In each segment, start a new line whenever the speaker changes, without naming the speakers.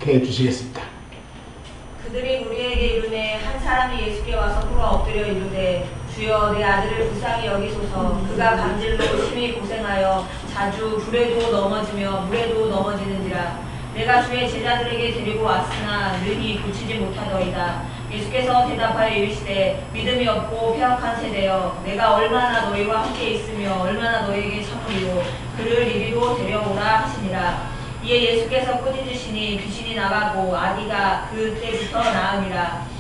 주시겠습니다.
그들이 우리에게 이르매 한 사람이 예수께 와서 꿇어 엎드려 이르되 주여 내 아들을 불쌍히 여기소서. 그가 감질로 심히 고생하여 자주 불에도 넘어지며 물에도 넘어지는지라. 내가 주의 제자들에게 데리고 왔으나 능히 고치지 못하더이다. 예수께서 대답하여 이르시되 믿음이 없고 패역한 세대여, 내가 얼마나 너희와 함께 있으며 얼마나 너희에게 참으리요. 그를 이리로 데려오라 하시니라. 이에 예수께서 꾸짖으시니 귀신이 나가고 아기가 그때부터 나으니라.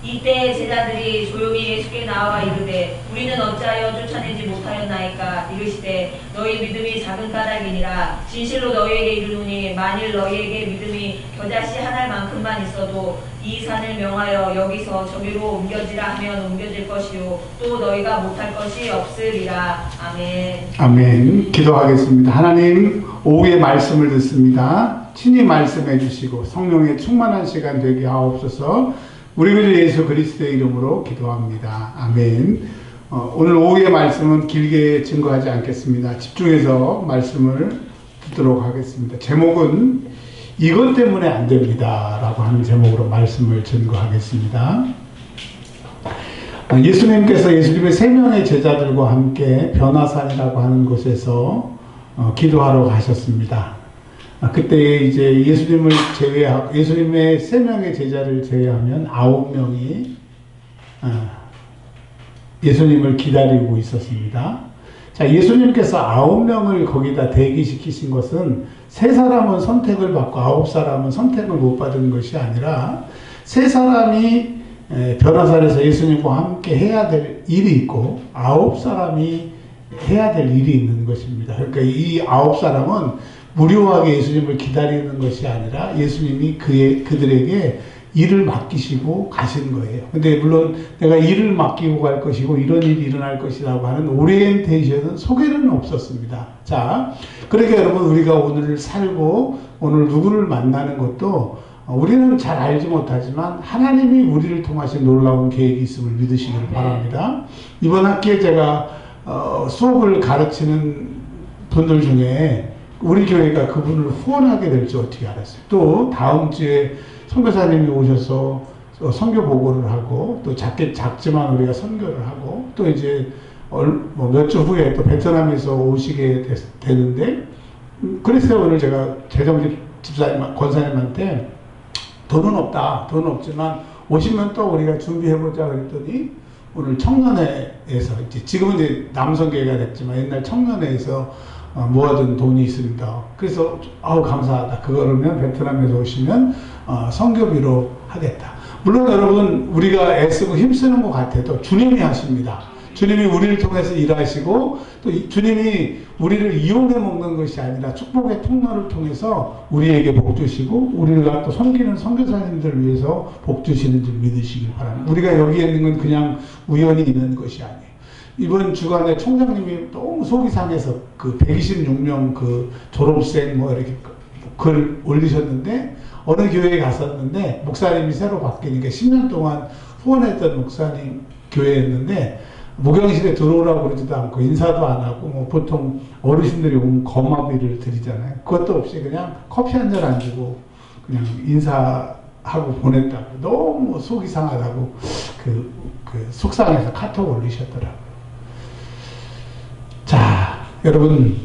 이때 제자들이 조용히 예수께 나와 이르되 우리는 어찌하여 쫓아내지 못하였나이까. 이르시되 너희 믿음이 작은 까닭이니라. 진실로 너희에게 이르노니 만일 너희에게 믿음이 겨자씨 한 알만큼만 있어도 이 산을 명하여 여기서 저기로 옮겨지라 하면 옮겨질 것이요 또 너희가 못할 것이 없으리라. 아멘.
아멘. 기도하겠습니다. 하나님, 오후에 말씀을 듣습니다. 친히 말씀해 주시고 성령의 충만한 시간 되게 하옵소서. 우리 구주 예수 그리스도의 이름으로 기도합니다. 아멘. 오늘 오후의 말씀은 길게 증거하지 않겠습니다. 집중해서 말씀을 듣도록 하겠습니다. 제목은 이것 때문에 안 됩니다 라고 하는 제목으로 말씀을 증거하겠습니다. 예수님께서 예수님의 3명의 제자들과 함께 변화산이라고 하는 곳에서 기도하러 가셨습니다. 그때 이제 예수님을 제외하고 예수님의 3명의 제자를 제외하면 9명이 예수님을 기다리고 있었습니다. 자, 예수님께서 9명을 거기다 대기시키신 것은 3사람은 선택을 받고 9사람은 선택을 못 받은 것이 아니라 3사람이 변화산에서 예수님과 함께 해야 될 일이 있고 9사람이 해야 될 일이 있는 것입니다. 그러니까 이 9사람은 무료하게 예수님을 기다리는 것이 아니라 예수님이 그들에게 일을 맡기시고 가신 거예요. 근데 물론 내가 일을 맡기고 갈 것이고 이런 일이 일어날 것이라고 하는 오리엔테이션은 소개는 없었습니다. 자, 그러니까 여러분 우리가 오늘 살고 오늘 누구를 만나는 것도 우리는 잘 알지 못하지만 하나님이 우리를 통하신 놀라운 계획이 있음을 믿으시길 바랍니다. 이번 학기에 제가 수업을 가르치는 분들 중에 우리 교회가 그분을 후원하게 될지 어떻게 알았어요. 또 다음 주에 선교사님이 오셔서 선교 보고를 하고 또 작지만 우리가 선교를 하고 또 이제 몇 주 후에 또 베트남에서 오시게 되는데 그래서 오늘 제가 재정집 집사님 권사님한테 돈은 없다. 돈은 없지만 오시면 또 우리가 준비해보자 그랬더니 오늘 청년회에서 지금은 이제 남성교회가 됐지만 옛날 청년회에서 모아둔 돈이 있습니다. 그래서 감사하다. 그거를 베트남에서 오시면 선교비로 하겠다. 물론 여러분 우리가 애쓰고 힘쓰는 것 같아도 주님이 하십니다. 주님이 우리를 통해서 일하시고 또 주님이 우리를 이용해 먹는 것이 아니라 축복의 통로를 통해서 우리에게 복 주시고 우리가 또 섬기는 선교사님들을 위해서 복 주시는 줄 믿으시길 바랍니다. 우리가 여기에 있는 건 그냥 우연히 있는 것이 아니에요. 이번 주간에 총장님이 너무 속이 상해서 그 126명 그 졸업생 이렇게 글 올리셨는데 어느 교회에 갔었는데 목사님이 새로 바뀌니까 10년 동안 후원했던 목사님 교회였는데 목욕실에 들어오라고 그러지도 않고 인사도 안 하고 보통 어르신들이 오면 거마비를 드리잖아요. 그것도 없이 그냥 커피 한 잔 안 주고 그냥 인사하고 보냈다고 너무 속이 상하다고 그 속상해서 카톡 올리셨더라고요. 자, 여러분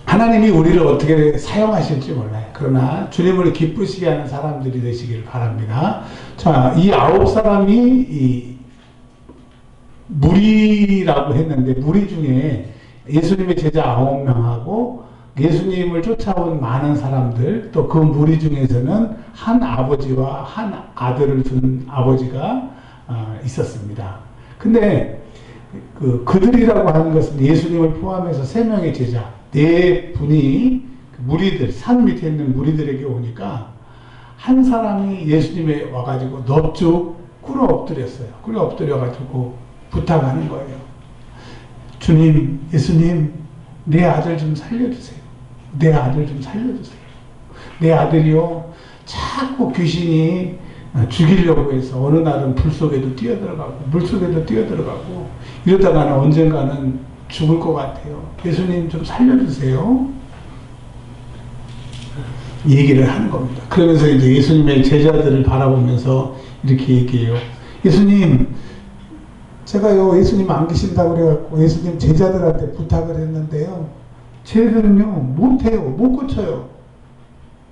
하나님이 우리를 어떻게 사용하실지 몰라요. 그러나 주님을 기쁘시게 하는 사람들이 되시길 바랍니다. 자, 이 9사람이 이 무리라고 했는데 무리 중에 예수님의 제자 9명하고 예수님을 쫓아온 많은 사람들 또 그 무리 중에서는 한 아버지와 한 아들을 둔 아버지가 있었습니다. 근데 그들이라고 하는 것은 예수님을 포함해서 3명의 제자 4분이 무리들 산 밑에 있는 무리들에게 오니까 한 사람이 예수님에 와가지고 넙죽 꿇어 엎드렸어요. 꿇어 엎드려가지고 부탁하는 거예요. 주님, 예수님, 내 아들 좀 살려주세요. 내 아들 좀 살려주세요. 내 아들이요, 자꾸 귀신이 죽이려고 해서 어느 날은 불 속에도 뛰어들어가고 물 속에도 뛰어들어가고 이러다가는 언젠가는 죽을 것 같아요. 예수님 좀 살려주세요. 얘기를 하는 겁니다. 그러면서 이제 예수님의 제자들을 바라보면서 이렇게 얘기해요. 예수님, 제가요, 예수님 안 계신다고 그래갖고 예수님 제자들한테 부탁을 했는데요. 쟤들은요, 못해요. 못 고쳐요.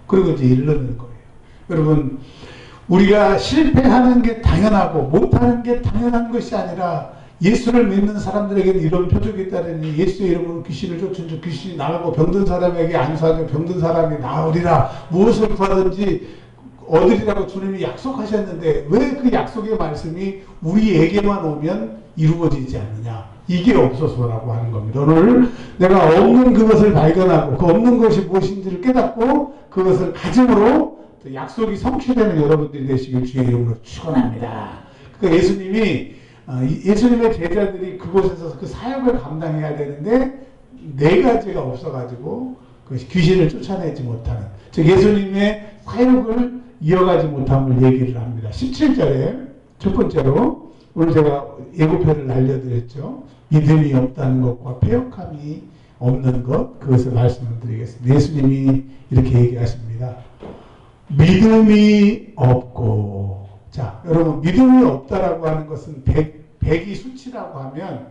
그리고 이제 이르는 거예요. 여러분, 우리가 실패하는 게 당연하고 못하는 게 당연한 것이 아니라 예수를 믿는 사람들에게는 이런 표적이 있다더니 예수의 이름으로 귀신을 쫓은 주 귀신이 나가고 병든 사람에게 안수하며 병든 사람이 나으리라. 무엇을 구하든지 얻으리라고 주님이 약속하셨는데 왜 그 약속의 말씀이 우리에게만 오면 이루어지지 않느냐. 이게 없어서라고 하는 겁니다. 오늘 내가 없는 그것을 발견하고 그 없는 것이 무엇인지를 깨닫고 그것을 가짐으로 약속이 성취되는 여러분들이 되시길 주의 이름으로 축원합니다. 그러니까 예수님의 제자들이 그곳에서 그 사역을 감당해야 되는데 네 가지가 없어가지고 귀신을 쫓아내지 못하는, 즉 예수님의 사역을 이어가지 못함을 얘기를 합니다. 17절에 첫 번째로 오늘 제가 예고편을 알려드렸죠. 믿음이 없다는 것과 패역함이 없는 것, 그것을 말씀을 드리겠습니다. 예수님이 이렇게 얘기하십니다. 믿음이 없고, 자, 여러분, 믿음이 없다라고 하는 것은 100이 수치라고 하면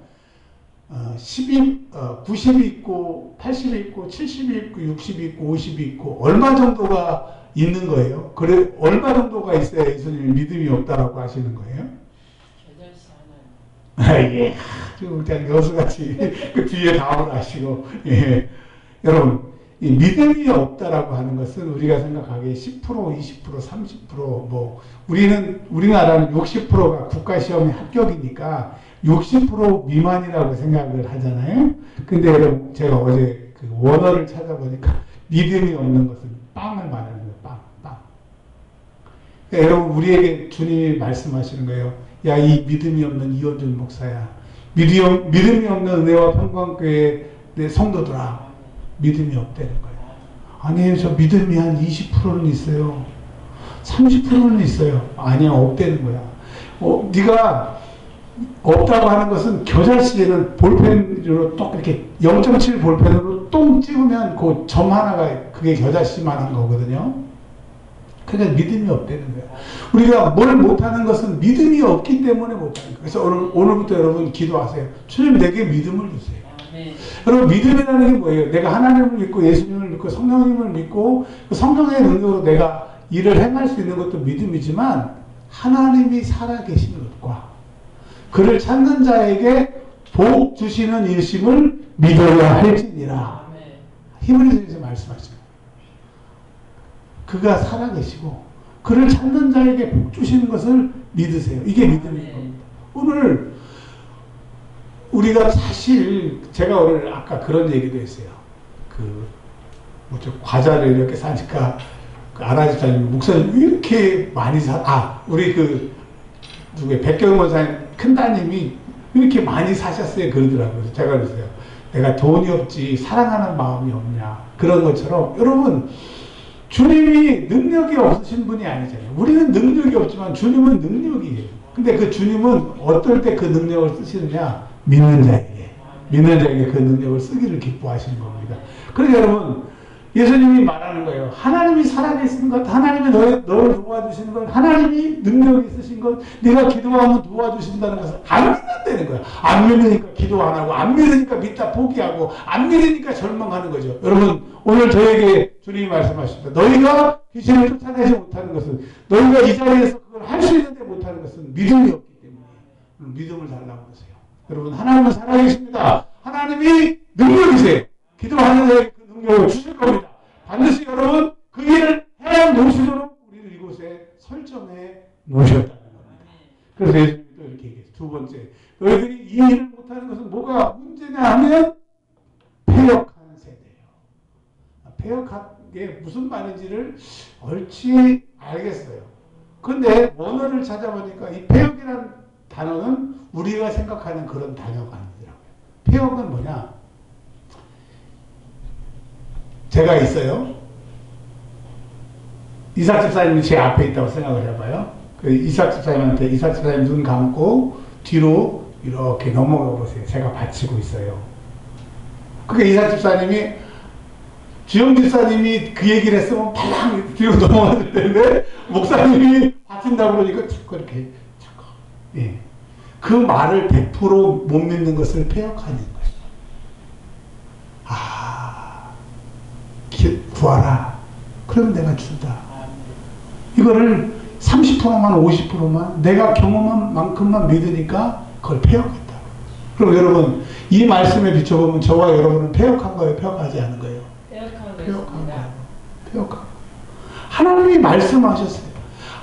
90이 있고 80이 있고 70이 있고 60이 있고 50이 있고 얼마 정도가 있는 거예요. 그래 얼마 정도가 있어야 예수님이 믿음이 없다라고 하시는 거예요. 예, 좀 여수같이 그 뒤에 답을 하시고, 예. 여러분, 이 믿음이 없다라고 하는 것은 우리가 생각하기에 10%, 20%, 30%, 우리나라는 60%가 국가시험에 합격이니까 60% 미만이라고 생각을 하잖아요. 근데 여러분, 제가 어제 그 원어를 찾아보니까 믿음이 없는 것은 빵을 말하는 거예요. 빵. 그러니까 여러분, 우리에게 주님이 말씀하시는 거예요. 야, 이 믿음이 없는 이원준 목사야. 믿음이 없는 은혜와 평강교회 내 성도들아. 믿음이 없다는 거예요. 아니에요. 저 믿음이 한 20%는 있어요. 30%는 있어요. 아니야. 없다는 거야. 네가 없다고 하는 것은 겨자씨에는 볼펜으로 똑 이렇게 0.7 볼펜으로 똥 찍으면 그 점 하나가 그게 겨자씨만한 거거든요. 그러니까 믿음이 없다는 거야. 우리가 뭘 못하는 것은 믿음이 없기 때문에 못하는 거예요. 그래서 오늘부터 여러분 기도하세요. 주님 내게 믿음을 주세요. 여러분 믿음이라는 게 뭐예요? 내가 하나님을 믿고 예수님을 믿고 성령님을 믿고 그 성령의 능력으로 내가 일을 행할 수 있는 것도 믿음이지만 하나님이 살아계신 것과 그를 찾는 자에게 복 주시는 일심을 믿어야 할지니라. 히브리서에서 말씀하십니다. 그가 살아계시고 그를 찾는 자에게 복 주시는 것을 믿으세요. 이게 믿음인 겁니다. 오늘 우리가 사실 제가 오늘 아까 그런 얘기도 했어요. 과자를 이렇게 사니까 아라지사님 목사님 왜 이렇게 많이 우리 누구의 백경 원사님 큰 따님이 이렇게 많이 사셨어요 그러더라고요. 제가 그랬어요. 내가 돈이 없지 사랑하는 마음이 없냐. 그런 것처럼 여러분 주님이 능력이 없으신 분이 아니잖아요. 우리는 능력이 없지만 주님은 능력이에요. 근데 그 주님은 어떨 때 그 능력을 쓰시느냐? 믿는 자에게 그 능력을 쓰기를 기뻐하시는 겁니다. 그래서 여러분 예수님이 말하는 거예요. 하나님이 살아계신 것, 하나님이 너를 도와주시는 것, 하나님이 능력이 있으신 것, 네가 기도하면 도와주신다는 것을 안 믿는다는 거야. 안 믿으니까 기도 안 하고, 안 믿으니까 믿다 포기하고, 안 믿으니까 절망하는 거죠. 여러분 오늘 저에게 주님이 말씀하십니다. 너희가 귀신을 쫓아내지 못하는 것은, 너희가 이 자리에서 그걸 할 수 있는데 못하는 것은 믿음이 없기 때문에 믿음을 달라고 하세요. 여러분 하나님은 살아계십니다. 하나님이 능력이세요. 기도하는 자에게 그 능력을 주실 겁니다. 반드시 여러분 그 일을 해 놓으시도록 우리를 이곳에 설정해 놓으셨다는 겁니다. 그래서 예수님이 또 이렇게 얘기했어요. 두 번째, 너희들이 이 일을 못하는 것은 뭐가 문제냐 하면 패역한 세대예요. 패역한 게 무슨 말인지를 얼추 알겠어요. 근데 원어를 찾아보니까 이 패역이라는 단어는 우리가 생각하는 그런 단어가 아니더라고요. 패역은 뭐냐? 제가 있어요. 이삭 집사님이 제 앞에 있다고 생각을 해봐요. 그 이삭 집사님한테 이삭 집사님 눈 감고 뒤로 이렇게 넘어가 보세요. 제가 받치고 있어요. 그게 이삭 집사님이 주영 집사님이 그 얘기를 했으면 발랑 뒤로 넘어갔을 텐데 목사님이 받친다고 그러니까 자꾸 이렇게 자꾸 예. 그 말을 100% 못 믿는 것을 폐역하는 거예요. 구하라. 그럼 내가 준다. 이거를 30%만 50%만 내가 경험한 만큼만 믿으니까 그걸 폐역했다. 그럼 여러분 이 말씀에 비춰보면 저와 여러분은 폐역한 거예요? 폐역하지 않은 거예요? 폐역한 거예요. 폐역한 거. 하나님이 말씀하셨어요.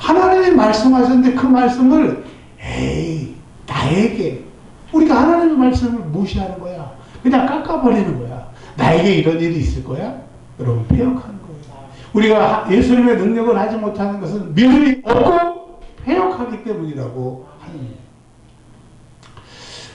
하나님이 말씀하셨는데 그 말씀을 에이 나에게 우리가 하나님의 말씀을 무시하는 거야. 그냥 깎아버리는 거야. 나에게 이런 일이 있을 거야? 여러분 폐역하는 거예요. 우리가 예수님의 능력을 하지 못하는 것은 믿음이 없고 폐역하기 때문이라고 하는 거예요.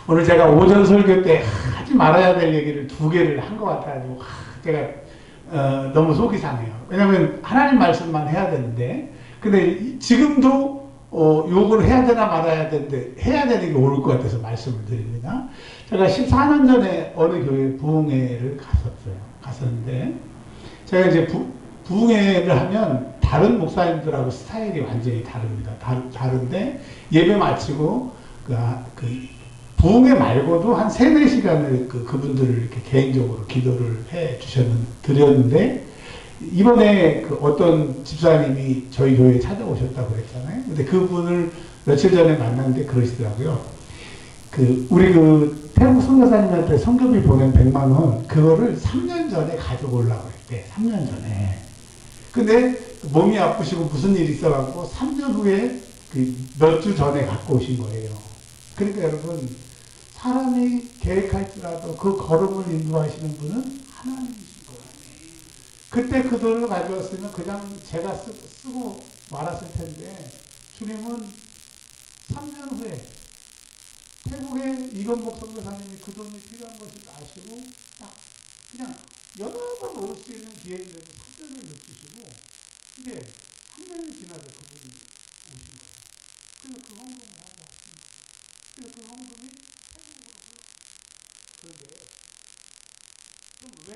오늘 제가 오전 설교 때 하지 말아야 될 얘기를 2개를 한 것 같아가지고 제가 너무 속이 상해요. 왜냐하면 하나님 말씀만 해야 되는데 근데 지금도 욕을 해야 되나 말아야 되는데 해야 되는 게 옳을 것 같아서 말씀을 드립니다. 제가 14년 전에 어느 교회 부흥회를 갔었는데 제가 이제 부흥회를 하면 다른 목사님들하고 스타일이 완전히 다릅니다. 다른데 예배 마치고 그 부흥회 말고도 한 3-4시간을 그분들을 이렇게 개인적으로 기도를 드렸는데 이번에 그 어떤 집사님이 저희 교회에 찾아오셨다고 그랬잖아요. 근데 그분을 며칠 전에 만났는데 그러시더라고요. 우리 태국 선교사님한테 선교비 보낸 100만 원, 그거를 3년 전에 가져오려고 했대. 3년 전에. 근데 몸이 아프시고 무슨 일이 있어갖고 3년 후에 몇 주 전에 갖고 오신 거예요. 그러니까 여러분, 사람이 계획할지라도 그 걸음을 인도하시는 분은 하나님이신 거예요. 그때 그 돈을 가져왔으면 그냥 제가 쓰고 말았을 텐데, 주님은 3년 후에 태국의 이건복 선교사님이 그 돈이 필요한 것을 아시고 딱 그냥 여러 번 올 수 있는 기회인데도 3년을 늦추시고 이제 3년이 지나서 그분이 오신 거예요. 그래서 그 헌금을 하고 왔습니다. 그래서 그 헌금이 태국으로 흘렀어요. 그런데 그럼 왜